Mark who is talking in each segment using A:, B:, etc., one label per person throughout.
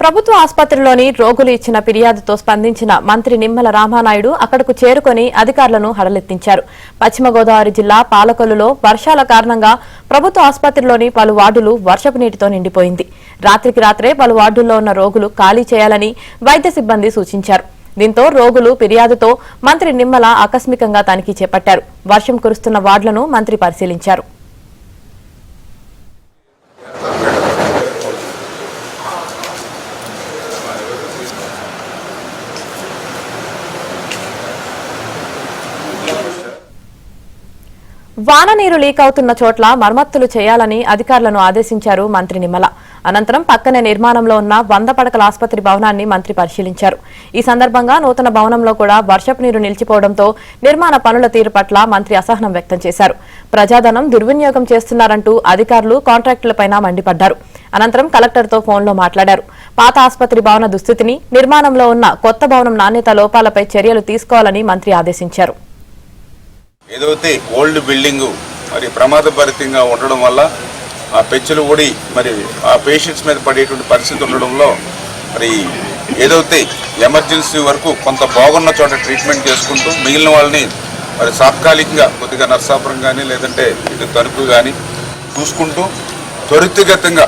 A: ప్రభుత్వ ఆసుపత్రిలోని రోగులు ఇచ్చిన ఫిర్యాదుతో స్పందించిన మంత్రి నిమ్మల రామానాయుడు అక్కడకు చేరుకొని అధికారులను హడలెత్తించారు. పశ్చిమ గోదావరి జిల్లా పాలకొల్లులో వర్షాల కారణంగా ప్రభుత్వ ఆసుపత్రిలోని పలు వార్డులు వర్షపు నీటితో నిండిపోయింది. రాత్రికి రాత్రే పలు వార్డుల్లో ఉన్న రోగులు ఖాళీ చేయాలని వైద్య సిబ్బంది సూచించారు. దీంతో రోగులు ఫిర్యాదుతో మంత్రి నిమ్మల ఆకస్మికంగా తనిఖీ చేపట్టారు. వర్షం కురుస్తున్న వార్డులను మంత్రి పరిశీలించారు. వాన నీరు లీక్ అవుతున్న చోట్ల మరమ్మతులు చేయాలని అధికారులను ఆదేశించారు మంత్రి నిమ్మల. అనంతరం పక్కనే నిర్మాణంలో ఉన్న 100 పడకల ఆసుపత్రి భవనాన్ని మంత్రి పరిశీలించారు. ఈ సందర్భంగా నూతన భవనంలో కూడా వర్షపు నీరు నిలిచిపోవడంతో నిర్మాణ పనుల తీరు పట్ల మంత్రి అసహనం వ్యక్తం చేశారు. ప్రజాధనం దుర్వినియోగం చేస్తున్నారంటూ అధికారులు కాంట్రాక్టులపైన మండిపడ్డారు. అనంతరం కలెక్టర్తో ఫోన్లో మాట్లాడారు. పాత ఆసుపత్రి భవన దుస్థితిని, నిర్మాణంలో ఉన్న కొత్త భవనం నాణ్యత లోపాలపై చర్యలు తీసుకోవాలని మంత్రి ఆదేశించారు.
B: ఏదైతే ఓల్డ్ బిల్డింగ్ మరి ప్రమాదభరితంగా ఉండడం వల్ల ఆ పెచ్చులు ఊడి మరి ఆ పేషెంట్స్ మీద పడేటువంటి పరిస్థితి ఉండడంలో మరి ఏదైతే ఎమర్జెన్సీ వరకు కొంత బాగున్న చోట ట్రీట్మెంట్ చేసుకుంటూ మిగిలిన వాళ్ళని మరి తాత్కాలికంగా కొద్దిగా నర్సాపురం కానీ లేదంటే ఇటు తణుకు కానీ చూసుకుంటూ త్వరితగతంగా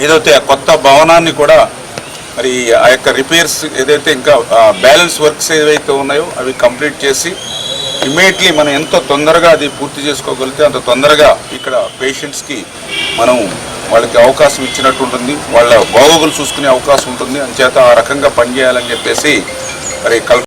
B: ఏదైతే ఆ కొత్త భవనాన్ని కూడా మరి ఆ యొక్క రిపేర్స్ ఏదైతే ఇంకా బ్యాలెన్స్ వర్క్స్ ఏవైతే ఉన్నాయో అవి కంప్లీట్ చేసి ఇమ్మీడియట్లీ మనం ఎంత తొందరగా అది పూర్తి చేసుకోగలిగితే అంత తొందరగా ఇక్కడ పేషెంట్స్కి మనం వాళ్ళకి అవకాశం ఇచ్చినట్టు ఉంటుంది, వాళ్ళ బాగోగులు చూసుకునే అవకాశం ఉంటుంది. అంచేత ఆ రకంగా పనిచేయాలని చెప్పేసి మరి